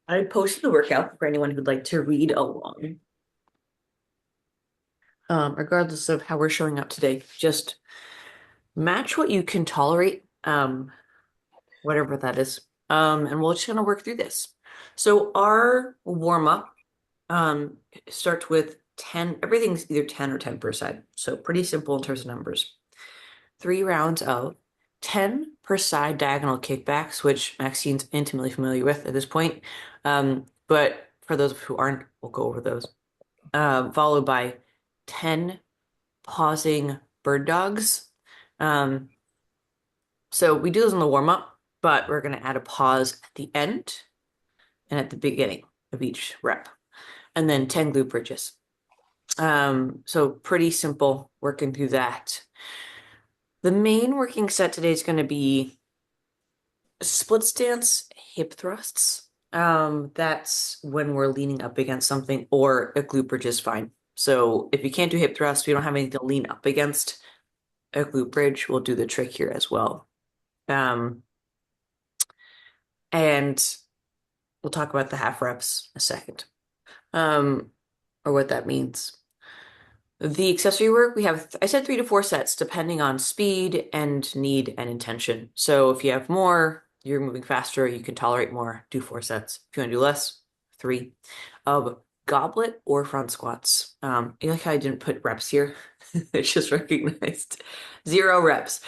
I posted the workout for anyone who'd like to read along. Regardless of how we're showing up today, just match what you can tolerate, whatever that is. And we're just gonna work through this. So our warm up starts with 10, everything's either 10 or 10 per side. So pretty simple in terms of numbers. 3 rounds of 10 per side diagonal kickbacks, which Maxine's intimately familiar with at this point. But for those who aren't, we'll go over those. Followed by 10 pausing bird dogs. Um, so we do those in the warm up, but we're going to add a pause at the end and at the beginning of each rep, and then 10 glute bridges. So pretty simple working through that. The main working set today is going to be split stance hip thrusts. That's when we're leaning up against something, or a glute bridge is fine. So if you can't do hip thrusts, we don't have anything to lean up against, a glute bridge will do the trick here as well. And we'll talk about the half reps in a second, or what that means. The accessory work, we have, I said 3 to 4 sets, depending on speed and need and intention. So if you have more, you're moving faster, you can tolerate more, do 4 sets. If you want to do less, 3 of goblet or front squats. You like how I didn't put reps here? It's just recognized 0 reps.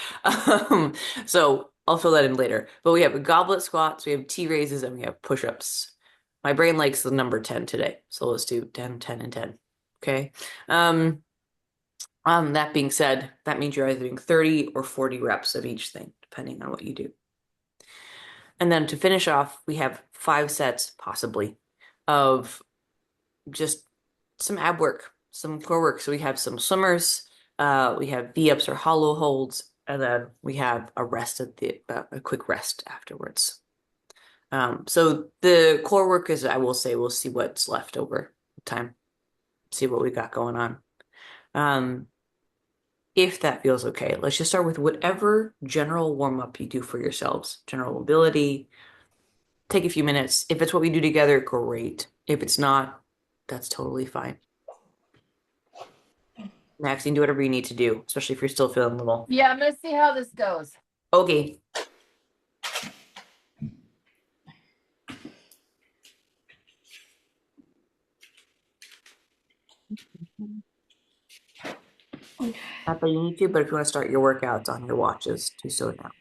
So I'll fill that in later. But we have goblet squats, we have T raises, and we have push-ups. My brain likes the number 10 today. So let's do 10, 10, and 10. Okay. That being said, that means you're either doing 30 or 40 reps of each thing, depending on what you do. And then to finish off, we have 5 sets, possibly, of just some ab work, some core work. So we have some swimmers, we have V-ups or hollow holds, and then we have a rest at a quick rest afterwards. So the core work is, I will say, we'll see what's left over time, see what we got going on. If that feels okay, let's just start with whatever general warm-up you do for yourselves. General mobility, take a few minutes. If it's what we do together, great. If it's not, that's totally fine. Max, you can do whatever you need to do, especially if you're still feeling a little. Yeah, I'm gonna see how this goes. Okay. Not that you need to, but if you want to start your workouts on your watches, do so now.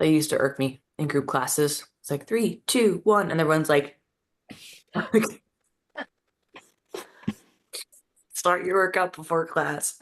They used to irk me in group classes. It's like 3, 2, 1, and everyone's like, start your workout before class.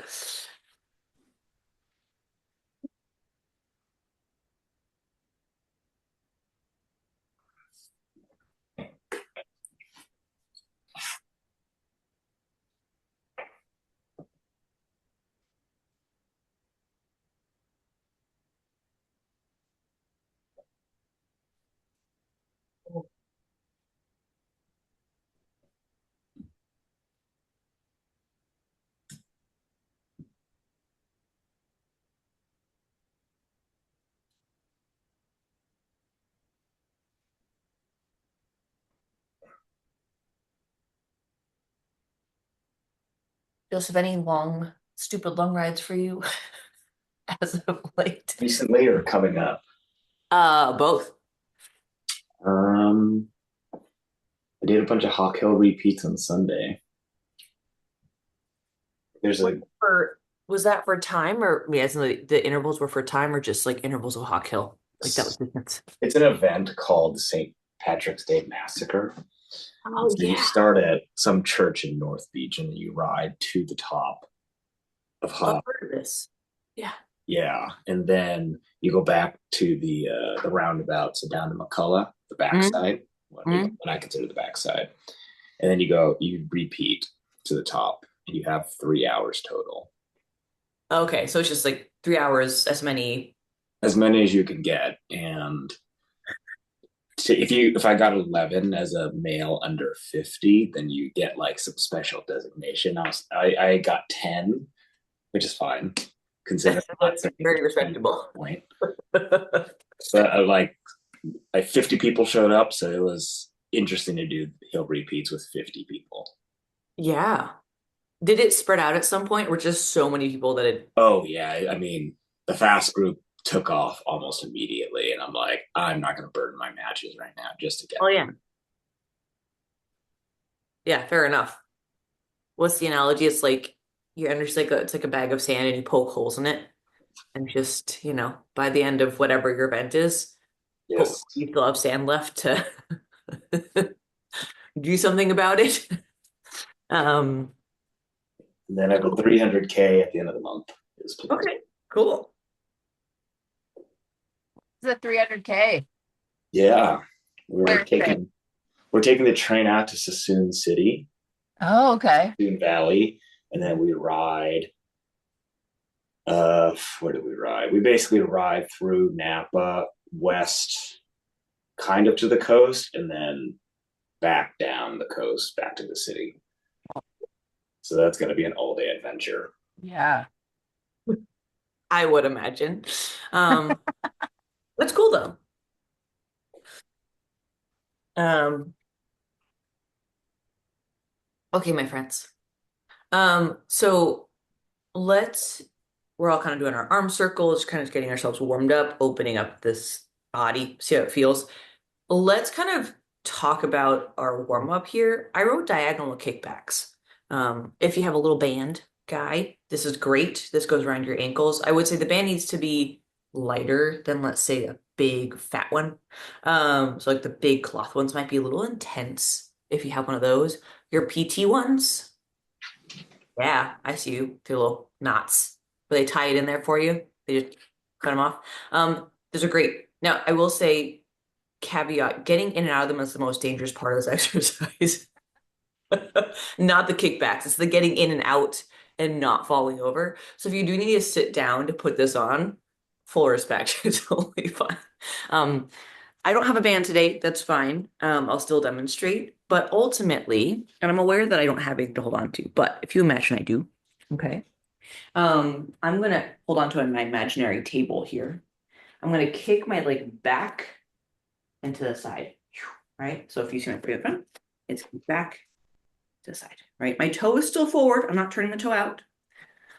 Joseph, any stupid long rides for you as of late? Recently or coming up? Both. Um, I did a bunch of Hawk Hill repeats on Sunday. There's like Was that for time, or yeah, so the intervals were for time, or just like intervals of Hawk Hill? Like that was different. it's an event called St. Patrick's Day Massacre. Oh So you yeah. start at some church in North Beach and you ride to the top of I've Hawk. heard of this. Yeah. Yeah, and then you go back to the roundabout, so down to McCullough, the Mm-hmm. backside, what I consider the backside, and then you repeat to the top, and you have 3 hours total. Okay, so it's just like 3 hours, As many as you can get, and if I got 11 as a male under 50, then you get like some special designation. I got 10, which is fine. considering That's I'm very at this respectable. point. But like 50 people showed up, so it was interesting to do hill repeats with 50 people. Yeah. Did it spread out at some point, or just so many people that it? Oh yeah, I mean the fast group took off almost immediately, and I'm like, I'm not going to burden my matches right now just to get. Oh yeah. Yeah, fair enough. What's the analogy? It's like you're under it's like a bag of sand and you poke holes in it, and just, by the end of whatever your event is, Yes, you still have sand left to do something about it. Um, and then I have a 300K at the end of the month. Is planned. okay, cool. It's a 300K. Yeah, we're Where is it? taking we're taking the train out to Sassoon City, Oh, okay. Sassoon Valley, and then we ride. Where do we ride? We basically ride through Napa, west, kind of to the coast, and then back down the coast, back to the city. So that's going to be an all day adventure. Yeah. I would imagine. Um, that's cool though. Um, okay, my friends. So let's we're all kind of doing our arm circles, kind of getting ourselves warmed up, opening up this body, see how it feels. Let's kind of talk about our warm up here. I wrote diagonal kickbacks. If you have a little band guy, this is great. This goes around your ankles. I would say the band needs to be lighter than, let's say, a big fat one. So like the big cloth ones might be a little intense if you have one of those. Your PT ones, yeah, I see you. The little knots. Where they tie it in there for you. They just cut them off. Those are great. Now, I will say, caveat, getting in and out of them is the most dangerous part of this exercise. Not the kickbacks. It's the getting in and out and not falling over. So if you do need to sit down to put this on, full respect. It's totally fine. Um, I don't have a band today. That's fine. I'll still demonstrate. But ultimately, and I'm aware that I don't have anything to hold on to, but if you imagine I do, okay. I'm gonna hold on to my imaginary table here. I'm gonna kick my leg back and to the side, right? So if you see my pretty front, it's back to the side, right? My toe is still forward. I'm not turning the toe out,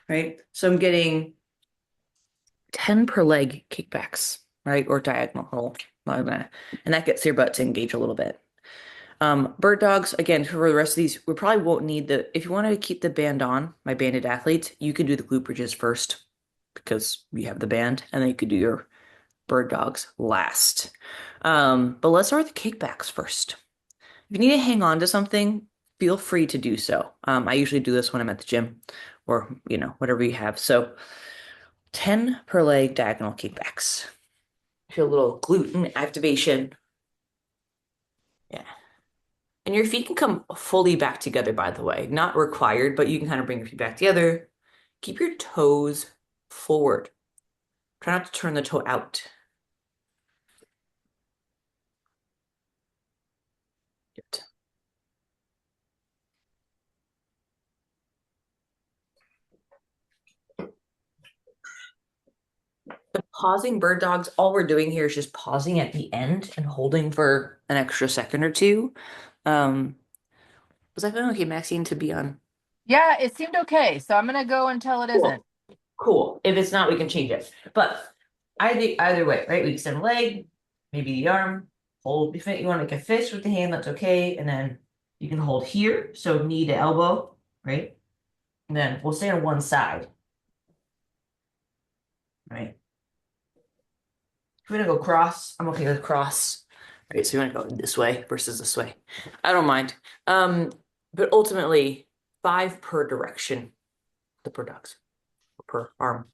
right? So I'm getting 10 per leg kickbacks, right? Or diagonal roll. And that gets your butt to engage a little bit. Bird dogs, again, for the rest of these, we probably won't need if you want to keep the band on, my banded athletes, you can do the glute bridges first because you have the band, and then you could do your bird dogs last. But let's start with the kickbacks first. If you need to hang on to something, feel free to do so. I usually do this when I'm at the gym or, whatever you have. So 10 per leg diagonal kickbacks. Feel a little gluten activation. Yeah. And your feet can come fully back together, by the way. Not required, but you can kind of bring your feet back together. Keep your toes forward. Try not to turn the toe out. Good. The pausing bird dogs, all we're doing here is just pausing at the end and holding for an extra second or two. Um, was that feeling okay, Maxine, to be on? Yeah, it seemed okay. So I'm gonna go until it isn't. Cool. Cool. If it's not, we can change it. But either way, right? We extend the leg, maybe the arm, hold. If you want to make a fist with the hand, that's okay. And then you can hold here, so knee to elbow, right? And then we'll stay on one side, right? If we're gonna go cross, I'm okay with cross. Right, so you want to go this way versus this way. I don't mind. But ultimately, 5 per direction, the per dogs, per arm.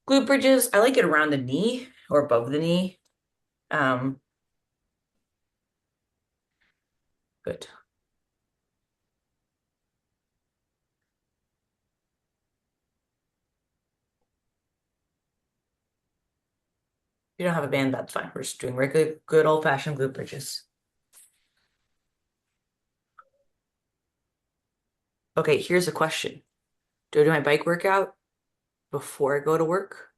Glute bridges, I like it around the knee or above the knee. Um, good. If you don't have a band, that's fine. We're just doing regular, good old-fashioned glute bridges. Okay, here's a question. Do I do my bike workout before I go to work,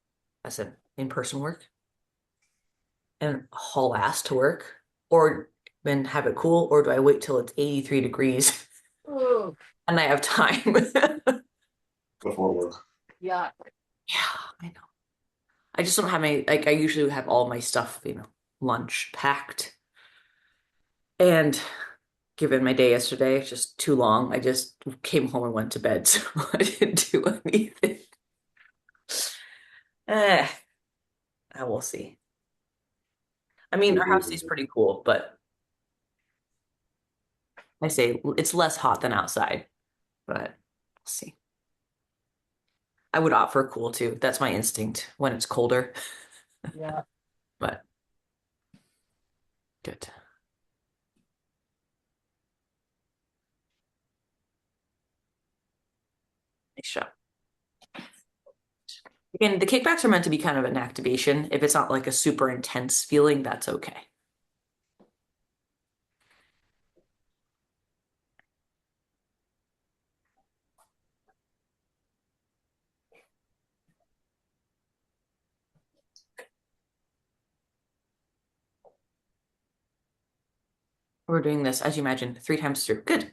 I said in-person work, and haul ass to work, or then have it cool, or do I wait till it's 83 degrees Ooh, and I have time? before work. yeah. Yeah, I know. I just don't have any, like, I usually have all my stuff, lunch packed. And given my day yesterday, it's just too long. I just came home and went to bed, so I didn't do anything. Eh, I will see. I mean, our house is pretty cool, but I say it's less hot than outside, but we'll see. I would opt for cool too. That's my instinct when it's colder, Yeah. but good. Nice shot. Again, the kickbacks are meant to be kind of an activation. If it's not like a super intense feeling, that's okay. We're doing this, as you imagine, 3 times through. Good.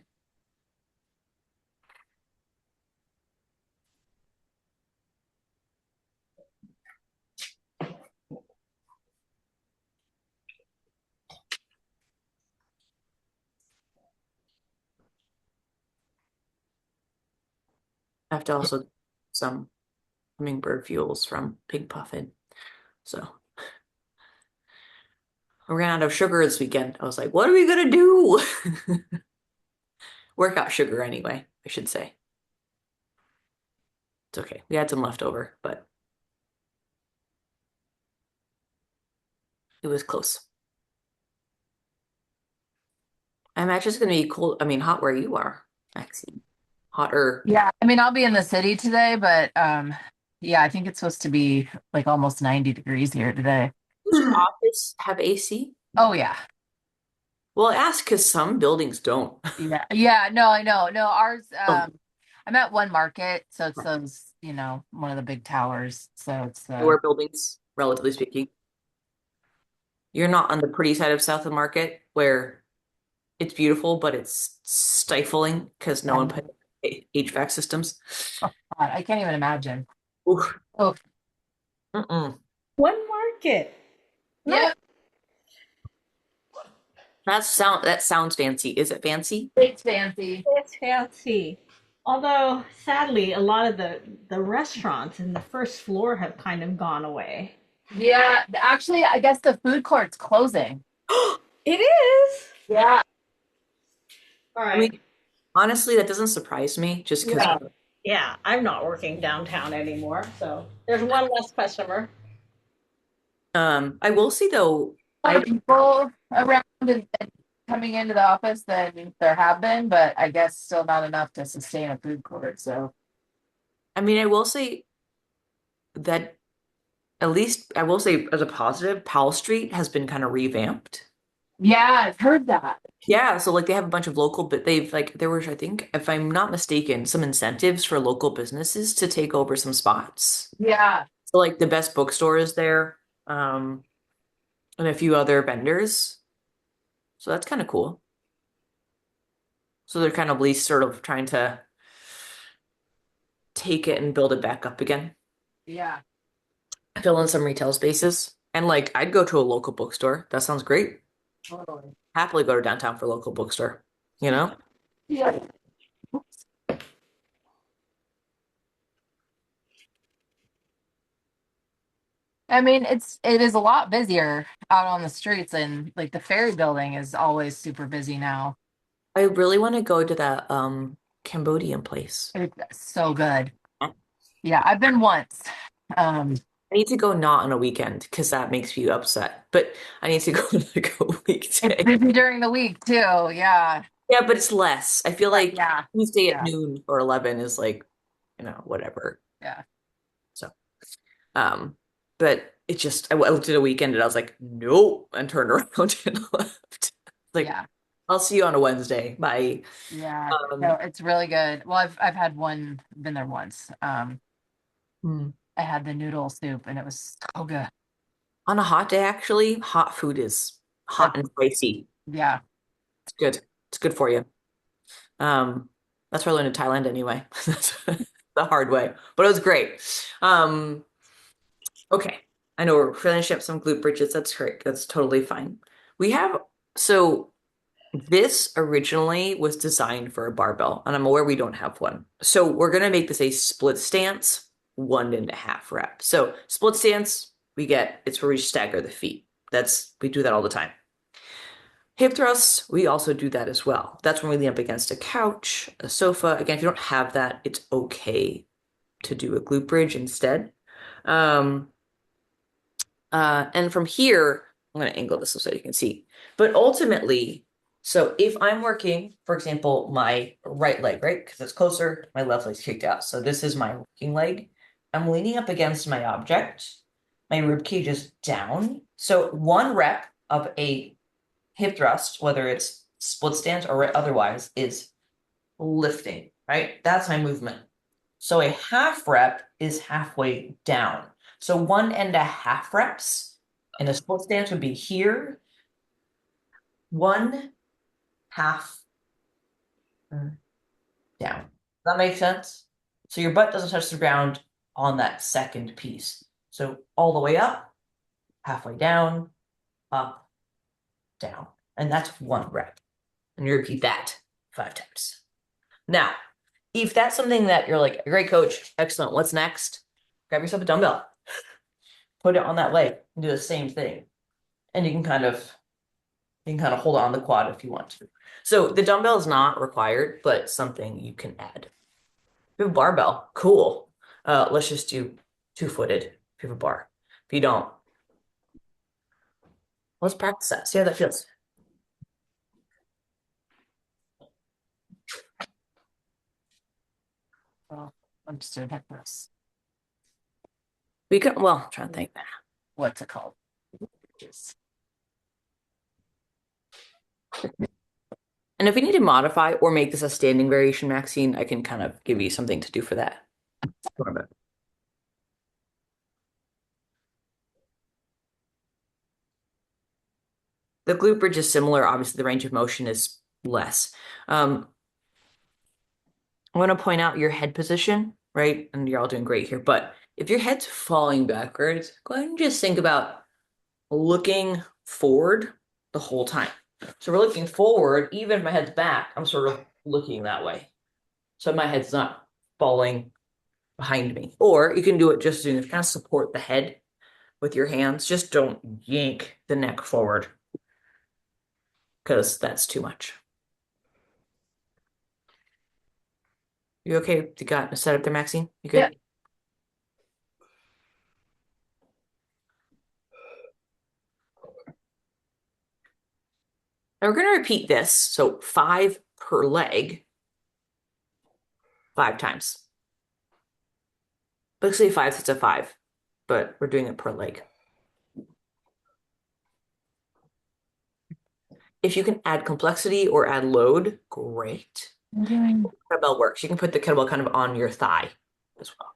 I have to also some hummingbird fuels from Pig Puffin. So I ran out of sugar this weekend. I was like, what are we gonna do? Workout sugar anyway, I should say. It's okay. We had some leftover, but it was close. I imagine it's gonna be cold. I mean, hot where you are, Maxine. Hotter. Yeah. I mean, I'll be in the city today, but yeah, I think it's supposed to be like almost 90 degrees here today. Does your office have AC? Oh yeah. Well, ask because some buildings don't. Yeah. Yeah, no, I know. No, ours Oh, I'm at One Market, so it's those, one of the big towers. So it's newer buildings, relatively speaking. You're not on the pretty side of South of Market where it's beautiful, but it's stifling because no one put HVAC systems. oh, God, I can't even imagine. Oof. Oh, Mm-mm. One market. Nice. yeah, That sounds fancy. Is it fancy? it's fancy. It's fancy. Although, sadly, a lot of the restaurants in the first floor have kind of gone away. Yeah, actually, I guess the food court's closing. It is. Yeah. All I right. mean, honestly, that doesn't surprise me just because Yeah. Yeah, I'm not working downtown anymore, so there's one less customer. I will say though, A lot I of people around and coming into the office than there have been, but I guess still not enough to sustain a food court. So, I mean I will say that at least I will say as a positive, Powell Street has been kind of revamped. yeah, I've heard that. Yeah, so like they have a bunch of local, but they've like there was, I think, if I'm not mistaken, some incentives for local businesses to take over some spots. Yeah, So like the best bookstore is there, and a few other vendors. So that's kind of cool. So they're kind of at least sort of trying to take it and build it back up again, yeah, fill in some retail spaces. And like I'd go to a local bookstore. That sounds great. totally. Happily go to downtown for a local bookstore, you know? Yeah. I mean, it is a lot busier out on the streets, and like the ferry building is always super busy now. I really want to go to that Cambodian place. It's so good. I Yeah, I've been once. Um, need to go not on a weekend because that makes you upset. But I need to go like a it's weekday. busy during the week too. Yeah, Yeah, but it's less. I feel but like yeah, Tuesday at yeah, noon or 11 is like, whatever. yeah, So, um, but it just, I looked at a weekend and I was like, nope, and turned around and left. Like, yeah, I'll see you on a Wednesday. Bye. yeah. No, Um, it's really good. Well, I've had been there once. Mm. I had the noodle soup and it was so good. On a hot day, actually, hot food is hot That, and spicy. yeah. It's good. It's good for you. Um, that's where I learned in Thailand anyway. That's the hard way, but it was great. Um, okay. I know we're finishing up some glute bridges. That's great. That's totally fine. We have, so this originally was designed for a barbell, and I'm aware we don't have one. So we're going to make this a split stance, 1.5 rep. So split stance, it's where we stagger the feet. We do that all the time. Hip thrusts, we also do that as well. That's when we lean up against a couch, a sofa. Again, if you don't have that, it's okay to do a glute bridge instead. Um, and from here, I'm going to angle this so you can see. But ultimately, so if I'm working, for example, my right leg, right? Because it's closer, my left leg's kicked out. So this is my working leg. I'm leaning up against my object. My rib cage is down. So 1 rep of a hip thrust, whether it's split stance or otherwise, is lifting, right? That's my movement. So a half rep is halfway down. So 1.5 reps in a split stance would be here, 1/2 down. Does that make sense? So your butt doesn't touch the ground on that second piece. So all the way up, halfway down, up, down. And that's 1 rep. And you repeat that 5 times. Now, if that's something that you're like, great coach, excellent, what's next? Grab yourself a dumbbell, put it on that leg, and do the same thing. And you can kind of hold on the quad if you want to. So the dumbbell is not required, but something you can add. If you have a barbell, cool. Let's just do 2-footed if you have a bar. If you don't, let's practice that. See how that feels. Well, I'm just doing hip thrusts. I'm trying to think. What's it called? Just And if we need to modify or make this a standing variation, Maxine, I can kind of give you something to do for that. The glute bridge is similar. Obviously, the range of motion is less. I want to point out your head position, right? And you're all doing great here. But if your head's falling backwards, go ahead and just think about looking forward the whole time. So we're looking forward, even if my head's back, I'm sort of looking that way. So my head's not falling behind me. Or you can do it just to kind of support the head with your hands. Just don't yank the neck forward because that's too much. You okay? You got a setup there, Maxine? You good? Yeah. Now we're going to repeat this. So 5 per leg, 5 times. Basically 5 sets of 5, but we're doing it per leg. If you can add complexity or add load, great. I'm doing Kettlebell works. You can put the kettlebell kind of on your thigh as well.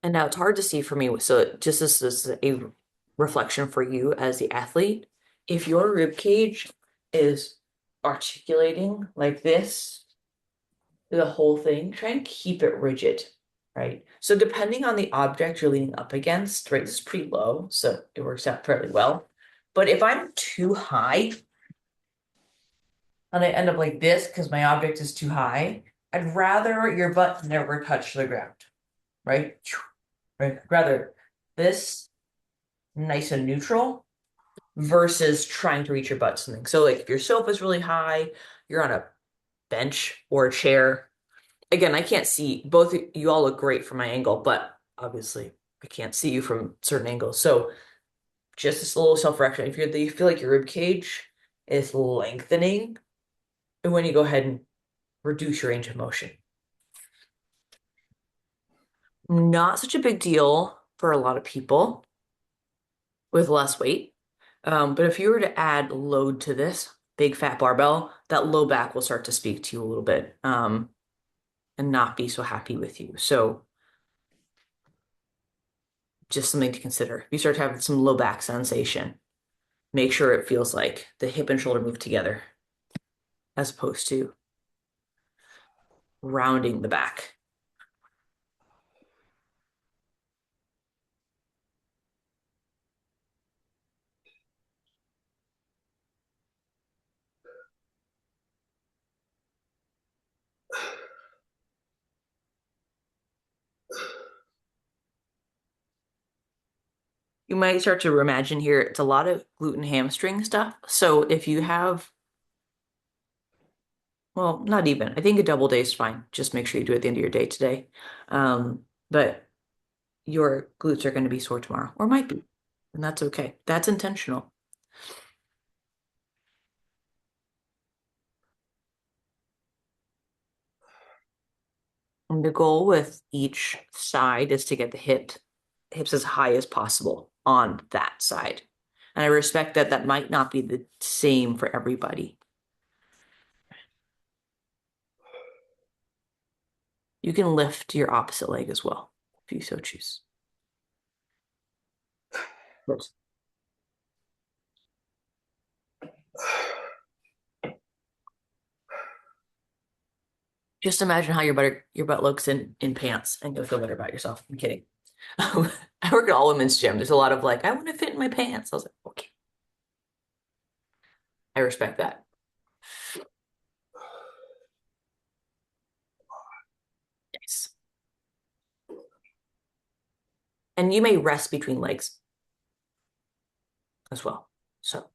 And now it's hard to see for me. So just this is a reflection for you as the athlete. If your rib cage is articulating like this, the whole thing, try and keep it rigid, right? So depending on the object you're leaning up against, right, this is pretty low, so it works out fairly well. But if I'm too high and I end up like this because my object is too high, I'd rather your butt never touch the ground, right? Right? Rather this nice and neutral versus trying to reach your butt something. So like if your sofa's really high, you're on a bench or a chair. Again, I can't see both you all look great from my angle, but obviously I can't see you from certain angles. So just this little self-correction. If you feel like your rib cage is lengthening, and when you go ahead and reduce your range of motion. Not such a big deal for a lot of people. with less weight. But if you were to add load to this big fat barbell, that low back will start to speak to you a little bit, and not be so happy with you. So just something to consider. If you start having some low back sensation, make sure it feels like the hip and shoulder move together as opposed to rounding the back. You might start to imagine here, it's a lot of glute and hamstring stuff. So if you have, well, not even, I think a double day is fine. Just make sure you do it at the end of your day today. But your glutes are going to be sore tomorrow, or might be, and that's okay. That's intentional. And the goal with each side is to get the hips as high as possible on that side. And I respect that that might not be the same for everybody. You can lift your opposite leg as well, if you so choose. Oops. Just imagine how your butt looks in pants, and you'll feel better about yourself. I'm kidding. I work at all women's gym. There's a lot of like, I want to fit in my pants. I was like, okay, I respect that. Nice. And you may rest between legs as well. So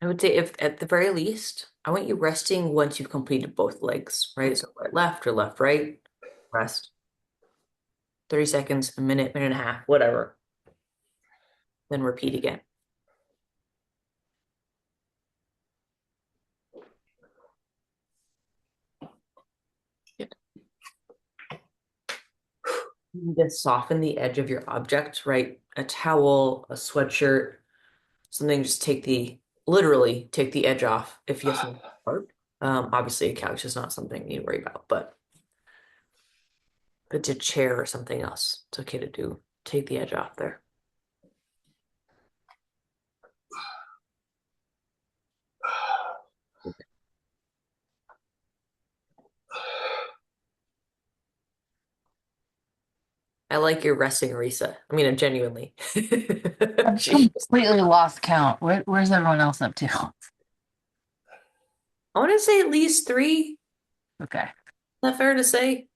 I would say if at the very least, I want you resting once you've completed both legs, right? So right left or left right, rest. 30 seconds, a minute, minute and a half, whatever. Then repeat again. Good. You need to soften the edge of your object, right? A towel, a sweatshirt, something, just literally take the edge off if you have something hard. Obviously a couch is not something you need to worry about, but if it's a chair or something else, it's okay to do. Take the edge off there. I like your resting, Arisa. I mean, genuinely. I've Jeez. completely lost count. Where's everyone else up to? I want to say at least 3. Okay. Is that fair to say?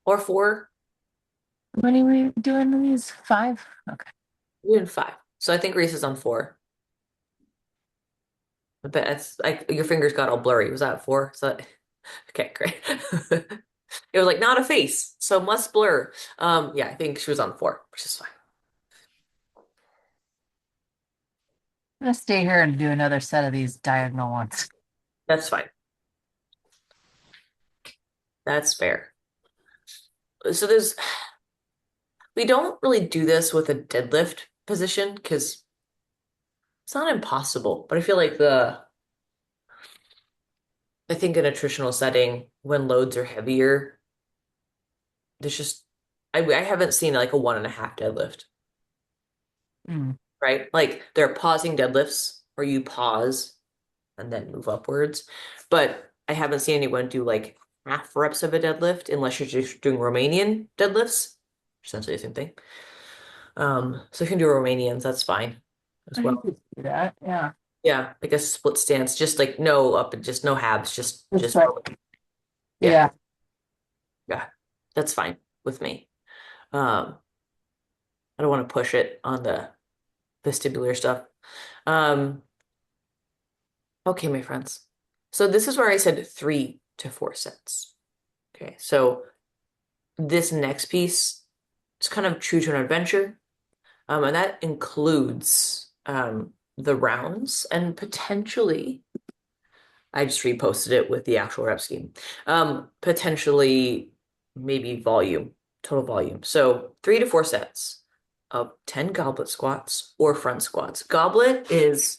Or 4? What are we doing to these? 5? Okay. We're doing 5. So I think Arisa's on 4. But it's like your fingers got all blurry. Was that 4? So okay, great. It was like not a face, so must blur. Yeah, I think she was on 4, which is fine. I'm gonna stay here and do another set of these diagonal ones. That's fine. That's fair. So we don't really do this with a deadlift position because it's not impossible, but I feel like I think in a nutritional setting, when loads are heavier, there's just, I haven't seen like a 1.5 deadlift, Mm. right? Like there are pausing deadlifts where you pause and then move upwards, but I haven't seen anyone do like half reps of a deadlift unless you're just doing Romanian deadlifts, essentially the same thing. So if you can do Romanians, that's fine as I think well. we do that. Yeah. Yeah, I guess split stance, just like no up and just no halves, Just just like, yeah, yeah. yeah. That's fine with me. Um, I don't want to push it on the vestibular stuff. Um, okay, my friends. So this is where I said 3 to 4 sets. Okay, so this next piece is kind of choose your own adventure. And that includes the rounds and potentially, I just reposted it with the actual rep scheme. Potentially maybe volume, total volume. So 3 to 4 sets of 10 goblet squats or front squats. Goblet is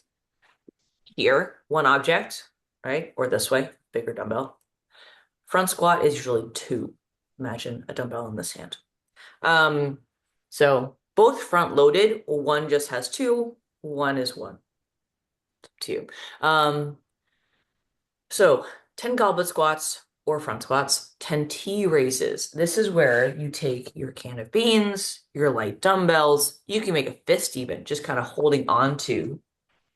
here, one object, right? Or this way, bigger dumbbell. Front squat is usually two. Imagine a dumbbell in this hand. Um, so both front loaded, one just has two, one is one. Two. So 10 goblet squats or front squats, 10 T raises. This is where you take your can of beans, your light dumbbells. You can make a fist even, just kind of holding on to,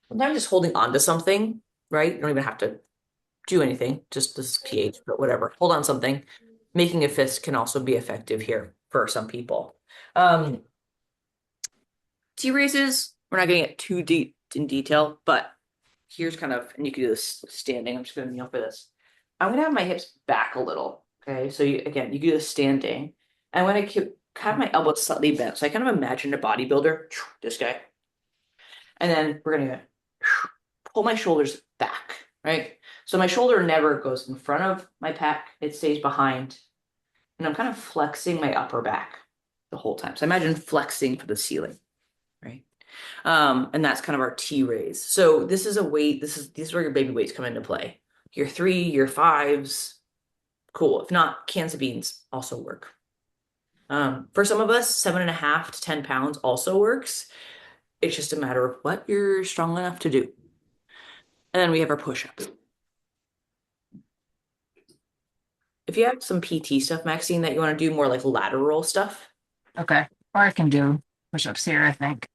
sometimes just holding on to something, right? You don't even have to do anything, just this is pH, but whatever. Hold on something. Making a fist can also be effective here for some people. Um, T raises, we're not getting it too deep in detail, but here's kind of, and you can do this standing. I'm just going to kneel for this. I'm going to have my hips back a little. Okay. So again, you can do this standing. And when I have my elbows slightly bent, so I kind of imagine a bodybuilder, this guy. And then we're going to pull my shoulders back, right? So my shoulder never goes in front of my pec, it stays behind. And I'm kind of flexing my upper back the whole time. So imagine flexing for the ceiling, right? And that's kind of our T raise. So this is a weight, these are where your baby weights come into play. Your 3, your 5s, cool. If not, cans of beans also work. For some of us, 7.5 to 10 pounds also works. It's just a matter of what you're strong enough to do. And then we have our push-ups. If you have some PT stuff, Maxine, that you want to do more like lateral stuff, Okay. Or I can do push-ups here, I think.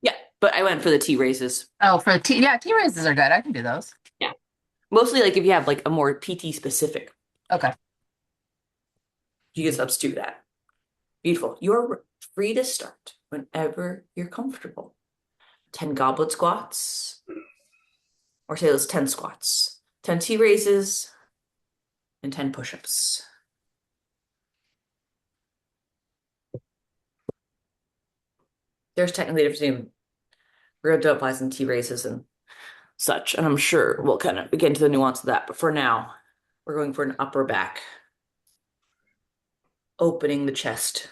yeah. But I went for the T raises. Oh, for T, yeah, T raises are good. I can do those. Yeah. Mostly like if you have like a more PT specific, Okay. you can substitute that. Beautiful. You're free to start whenever you're comfortable. 10 goblet squats, or say those 10 squats, 10 T raises, and 10 push-ups. There's technically a difference between rear deltoids and T raises and such, and I'm sure we'll kind of get into the nuance of that. But for now, we're going for an upper back, opening the chest,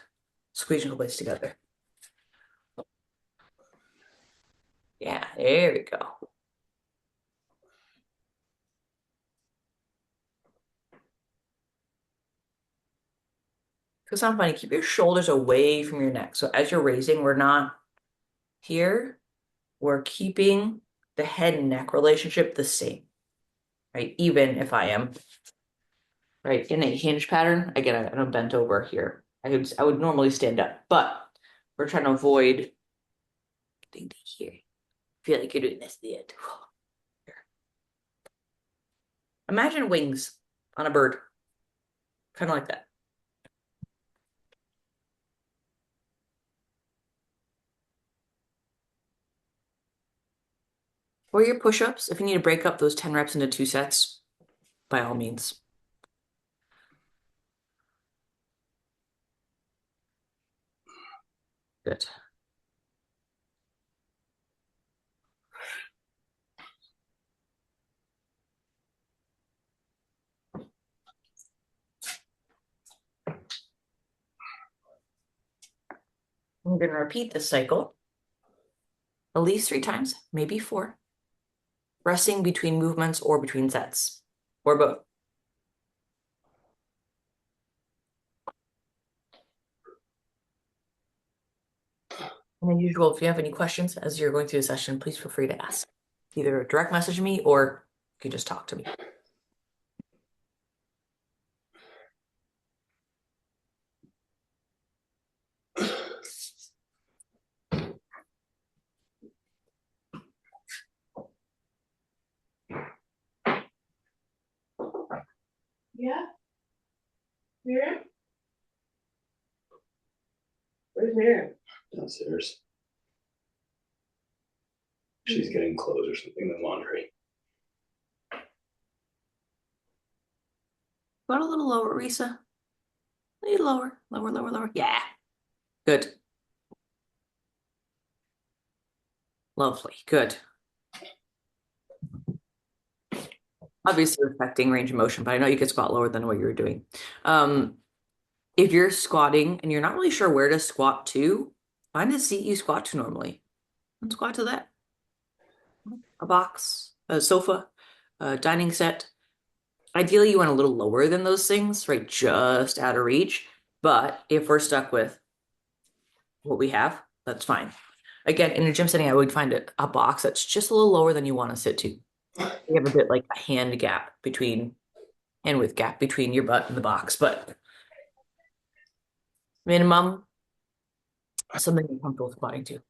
squeezing the legs together. Yeah, there we go. Because I'm funny, keep your shoulders away from your neck. So as you're raising, we're not here. We're keeping the head and neck relationship the same, right? Even if I am, right, in a hinge pattern, again, I'm bent over here. I would normally stand up, but we're trying to avoid thing to here. Feel like you're doing this at the end. Imagine wings on a bird, kind of like that. For your push-ups, if you need to break up those 10 reps into 2 sets, by all means. Good. We're going to repeat this cycle at least 3 times, maybe 4, resting between movements or between sets, or both. And as usual, if you have any questions as you're going through the session, please feel free to ask. Either direct message me or you can just talk to me. downstairs. She's getting clothes or something in laundry. Go a little lower, Risa. A little lower, lower, lower, lower. Yeah. Good. Lovely. Good. Obviously affecting range of motion, but I know you could squat lower than what you were doing. If you're squatting and you're not really sure where to squat to, find a seat you squat to normally and squat to that. A box, a sofa, a dining set. Ideally, you want a little lower than those things, right? Just out of reach. But if we're stuck with what we have, that's fine. Again, in a gym setting, I would find a box that's just a little lower than you want to sit to. You have a bit like a hand width gap between your butt and the box, but minimum something you're comfortable squatting to.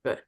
Good.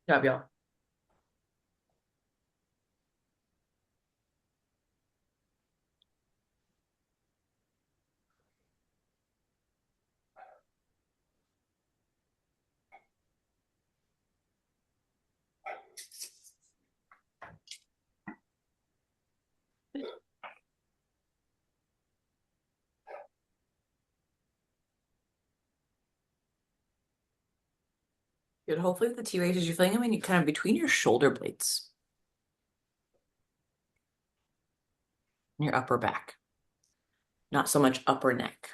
Good job, y'all. Good. Hopefully the T raises, you're feeling them in you kind of between your shoulder blades, and your upper back, not so much upper neck.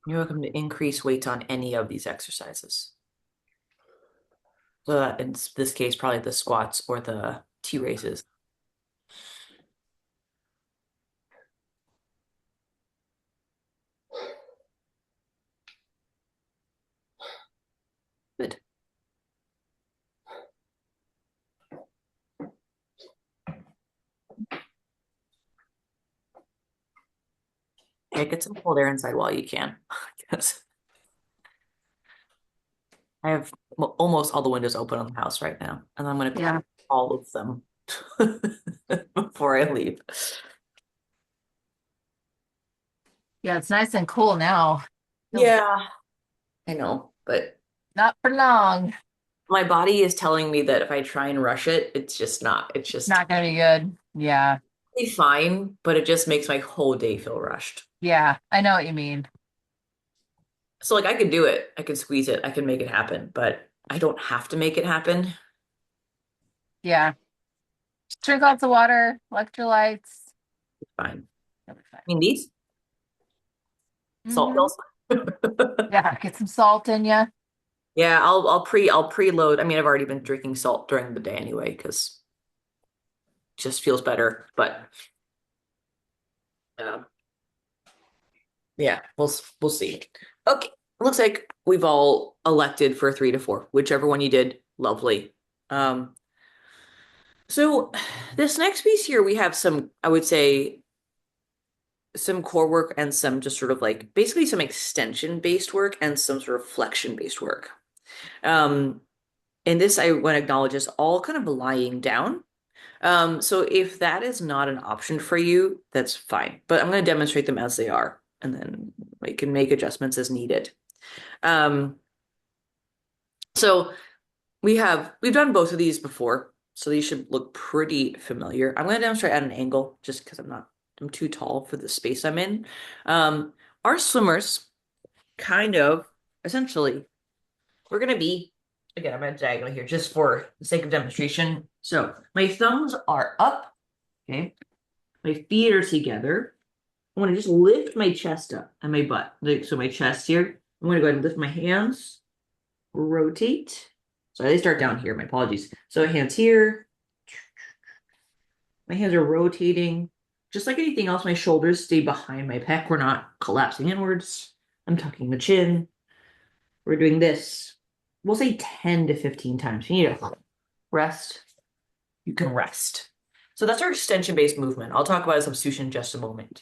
You're welcome to increase weights on any of these exercises. So that in this case, probably the squats or the T raises. Good. Yeah, get some cold air inside while you can. Because I have almost all the windows open on the house right now, and I'm going to Yeah. close all of them before I leave. Yeah, it's nice and cool now. Yeah, I know, but Not for long. my body is telling me that if I try and rush it, it's just not. It's just Not gonna be good. Yeah. be fine, but it just makes my whole day feel rushed. Yeah. I know what you mean. So like I could do it, I could squeeze it, I can make it happen, but I don't have to make it happen. Yeah. Just drink lots of water, electrolytes. It's fine. You'll be fine. I mean these salt Mhm. pills. Yeah, get some salt in you. Yeah, I'll preload. I mean, I've already been drinking salt during the day anyway because it just feels better. But um, yeah, we'll see. Okay, looks like we've all elected for 3 to 4, whichever one you did. Lovely. So this next piece here, we have some, I would say, some core work and some just sort of like basically some extension based work and some sort of flexion based work. Um, and this I want to acknowledge is all kind of lying down. So if that is not an option for you, that's fine. But I'm going to demonstrate them as they are, and then we can make adjustments as needed. Um, so we've done both of these before, so these should look pretty familiar. I'm going to demonstrate at an angle just because I'm too tall for the space I'm in. Our swimmers kind of essentially we're going to be again, I'm at diagonal here just for the sake of demonstration. So my thumbs are up, okay? My feet are together. I want to just lift my chest up and my butt. So my chest here. I'm going to go ahead and lift my hands, rotate. So they start down here. My apologies. So hands here. My hands are rotating. Just like anything else, my shoulders stay behind my pec. We're not collapsing inwards. I'm tucking the chin. We're doing this. We'll say 10 to 15 times. You need to rest. You can rest. So that's our extension-based movement. I'll talk about a substitution in just a moment.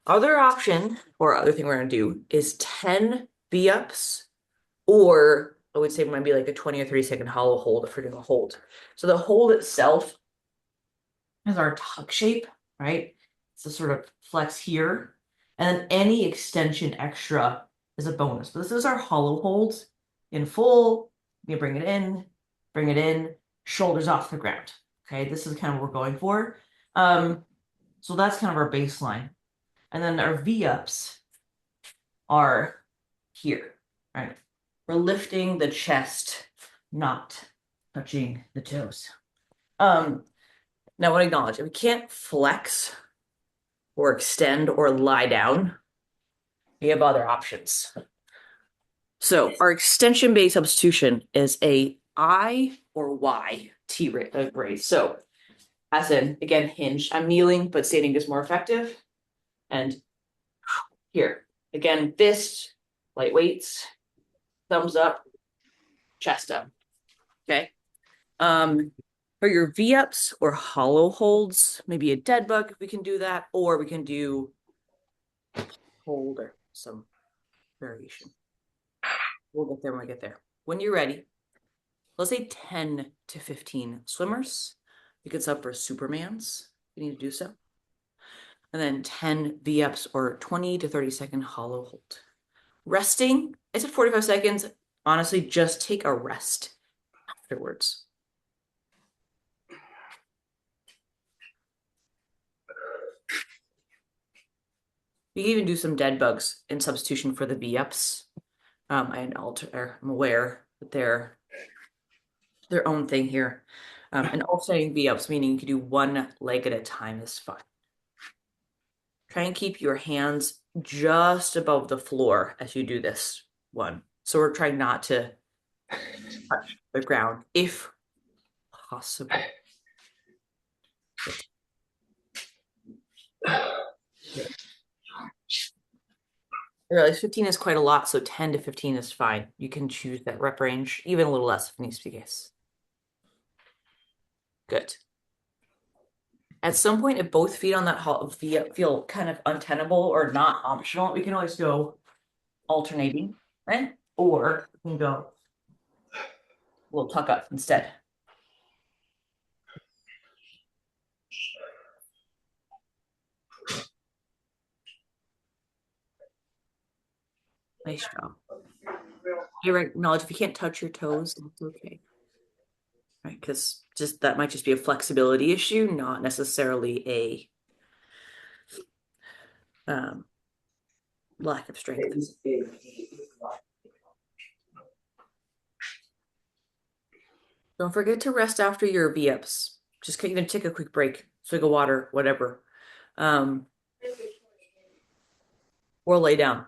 Other option or other thing we're going to do is 10 V-ups, or I would say it might be like a 20 or 30-second hollow hold if we're doing a hold. So the hold itself is our tuck shape, right? It's a sort of flex here. And then any extension extra is a bonus. But this is our hollow hold in full. You bring it in, shoulders off the ground. Okay, this is kind of what we're going for. So that's kind of our baseline. And then our V-ups are here, right? We're lifting the chest, not touching the toes. Now I want to acknowledge if we can't flex or extend or lie down, we have other options. So our extension-based substitution is a I or Y T raise. So as in, again, hinge. I'm kneeling, but standing is more effective. And here, again, fist, light weights, thumbs up, chest up. Okay. For your V-ups or hollow holds, maybe a dead bug if we can do that, or we can do hold or some variation. We'll get there when we get there. When you're ready, let's say 10 to 15 swimmers. You could sub for Supermans. You need to do so. And then 10 V-ups or 20 to 30-second hollow hold. Resting, I said 45 seconds. Honestly, just take a rest afterwards. You can even do some dead bugs in substitution for the V-ups. I'm aware that they're their own thing here. And alternating V-ups, meaning you can do one leg at a time, is fine. Try and keep your hands just above the floor as you do this one. So we're trying not to touch the ground if possible. I realize 15 is quite a lot, so 10 to 15 is fine. You can choose that rep range, even a little less if it needs to be the case. Good. At some point, if both feet on that feel kind of untenable or not optional, we can always go alternating, right? Or we can go a little tuck up instead. Nice job. You acknowledge if you can't touch your toes, that's okay. Right, because just that might just be a flexibility issue, not necessarily a lack of strength. Don't forget to rest after your V-ups. Just even take a quick break, swig of water, whatever. Or lay down.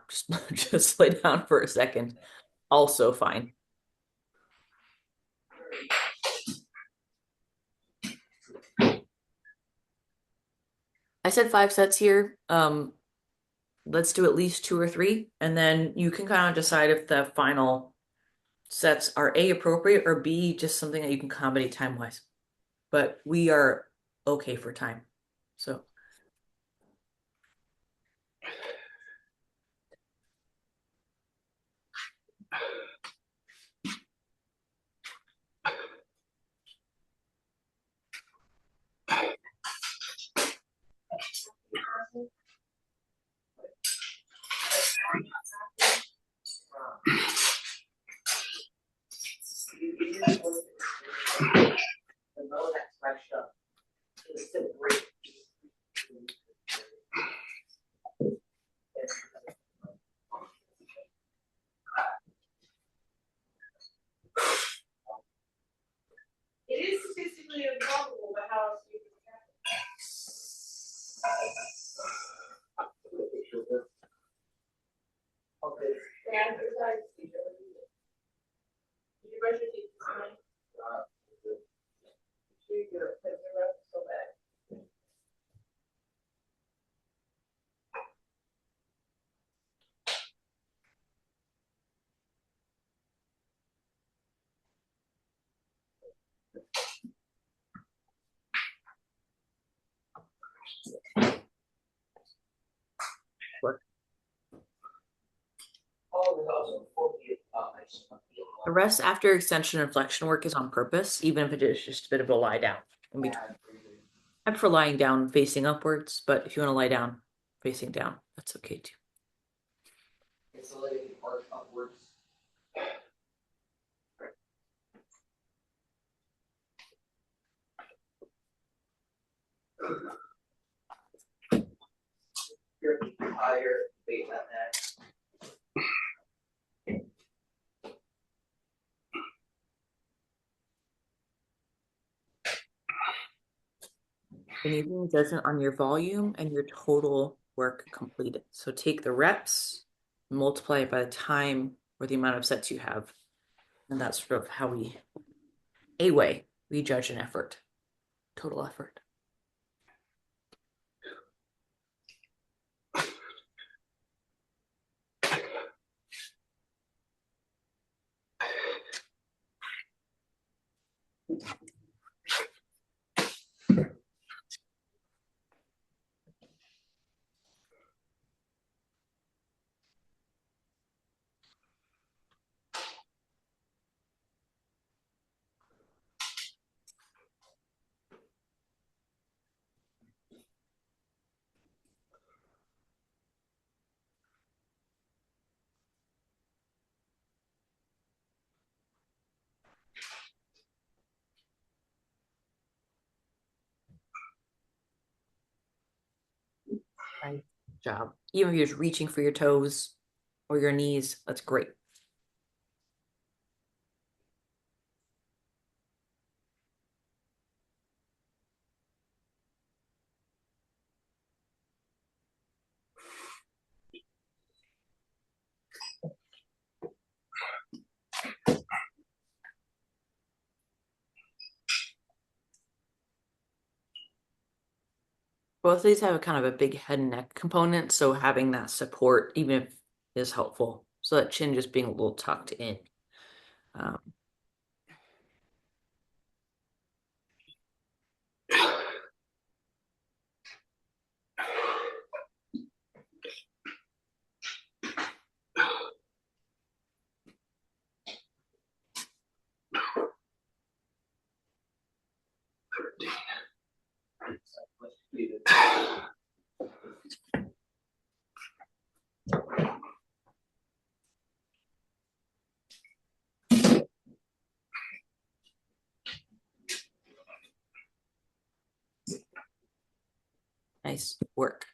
Just lay down for a second. Also fine. I said 5 sets here. Let's do at least 2 or 3, and then you can kind of decide if the final sets are A, appropriate, or B, just something that you can accommodate time-wise. But we are okay for time. So It is statistically improbable, but how else do you okay. And besides, did you brush your teeth this morning? You get a pencil up so bad. The rest after extension and flexion work is on purpose, even if it is just a bit of a lie down in between. I prefer lying down facing upwards, but if you want to lie down facing down, that's okay too. It's a little arch upwards. You're higher weight than that. Anything judgment on your volume and your total work completed. So take the reps, multiply it by the time or the amount of sets you have. And that's sort of how we judge an effort, total effort. Nice job. Even if you're just reaching for your toes or your knees, that's great. Both of these have a kind of a big head and neck component, so having that support, even if is helpful. So that chin just being a little tucked in. Um, nice work.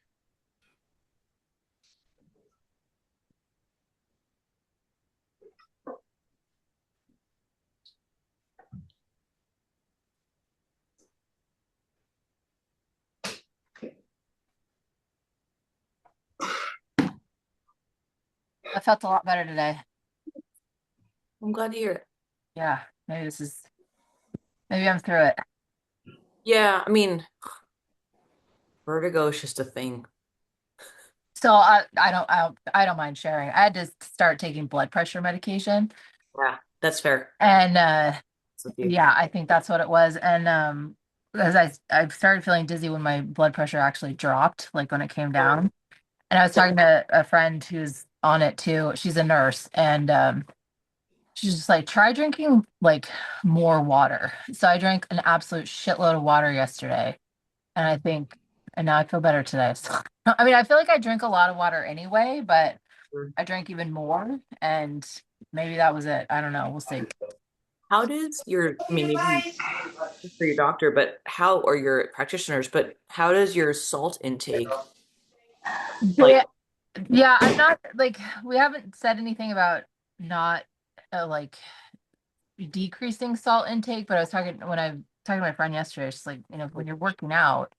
I felt a lot better today. I'm glad to hear it. Yeah, maybe I'm through it. Yeah, I mean, vertigo is just a thing. So I don't mind sharing. I had to start taking blood pressure medication, Yeah, that's fair. and It's with you. yeah, I think that's what it was. And as I started feeling dizzy when my blood pressure actually dropped, like when it came down. And I was talking to a friend who's on it too. She's a nurse, and she's just like, try drinking like more water. So I drank an absolute shitload of water yesterday, and and now I feel better today. So, I mean, I feel like I drink a lot of water anyway, but I drank even more, and maybe that was it. I don't know. We'll see. How does your, I mean, maybe for your doctor, but how, or your practitioners, but how does your salt intake, like, Yeah, yeah, I'm not like we haven't said anything about not like decreasing salt intake, but I was talking when I talking to my friend yesterday, she's like, when you're working out,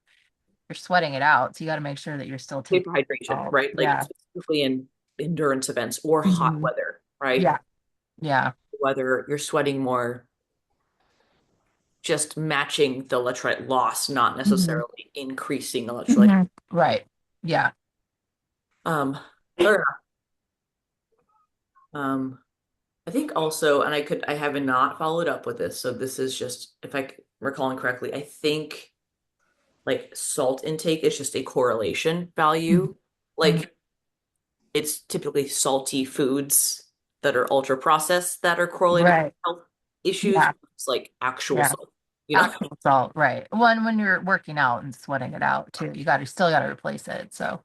you're sweating it out. So you got to make sure that you're still taking paper hydration, salt. right? Like Yeah. specifically in endurance events or hot Mhm. weather, right? Yeah. Yeah. Whether you're sweating more, just matching the electrolyte loss, not Mhm. necessarily increasing electrolyte. Mhm. Right. Yeah. Fair enough. Um, I think also, and I have not followed up with this, so this is just, if I recalling correctly, I think like salt intake is just a correlation value. Mhm. Like it's typically salty foods that are ultra processed that are correlated with Right. health issues. Yeah. It's like actual Yeah. salt, you know? Actual salt. Right. When you're working out and sweating it out too, still got to replace it. So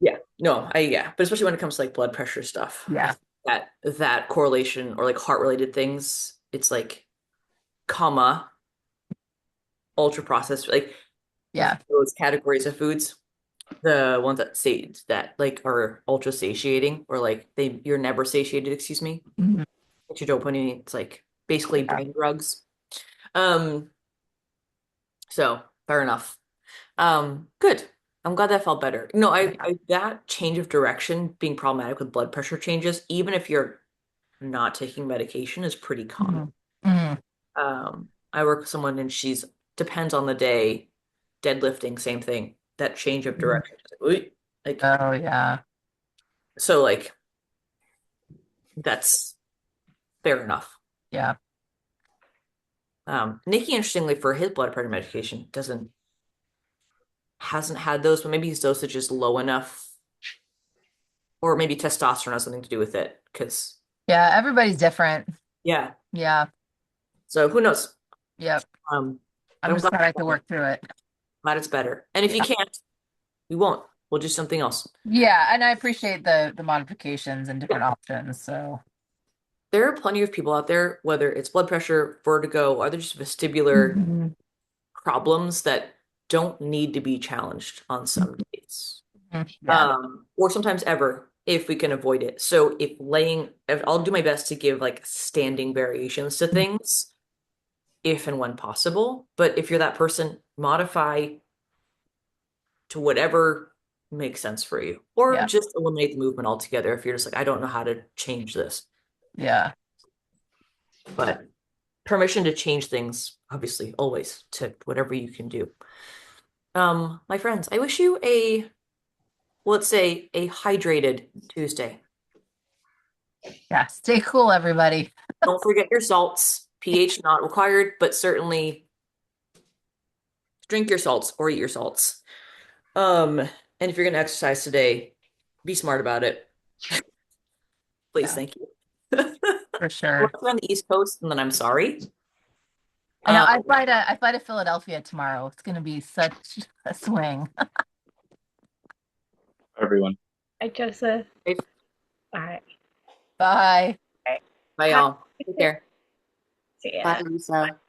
Yeah. No, yeah, but especially when it comes to like blood pressure stuff, I yeah. think that correlation or like heart related things, it's like comma ultra processed, like Yeah. those categories of foods, the ones that say that like are ultra satiating or like you're never satiated, excuse me. Mhm. Get your dopamine, it's like basically Yeah. brain drugs. Um, so fair enough. Good. I'm glad that felt better. No, I that change of direction being problematic with blood pressure changes, even if you're not taking medication, is pretty common. Mhm. Mhm. I work with someone and she's depends on the day, deadlifting, same thing. That change of Mhm. direction. Like, Oh yeah. so like that's fair enough. Yeah. Nikki, interestingly, for his blood pressure medication, doesn't hasn't had those, but maybe his dosage is low enough, or maybe testosterone has something to do with it. Because Yeah. Everybody's different. yeah, Yeah. so who knows? Yep. Um, but I'm I'm just glad, glad I could work through it. glad it's better. And if you Yeah. can't, we won't. We'll do something else. Yeah, and I appreciate the modifications and Yeah. different options. So There are plenty of people out there, whether it's blood pressure, vertigo, or other just vestibular Mhm. problems that don't need to be challenged on some days. Yeah. Or sometimes ever if we can avoid it. So if I'll do my best to give like standing variations to things if and when possible. But if you're that person, modify to whatever makes sense for you, or Yeah. just eliminate the movement altogether if you're just like, I don't know how to change this. Yeah. But permission to change things, obviously, always to whatever you can do. My friends, I wish you let's say, a hydrated Tuesday. Yeah. Stay cool, everybody. Don't forget your salts. pH not required, but certainly drink your salts or eat your salts. And if you're gonna exercise today, be smart about it. Please, Yeah, thank you. for Unless sure. you're on the East Coast, and then I'm sorry. I know Um, I fly to Philadelphia tomorrow. It's gonna be such a swing. Everyone. Hi, Joseph. bye, All right. Bye. All right. bye, Have y'all. a good Take day. care. See Bye, ya. Lisa.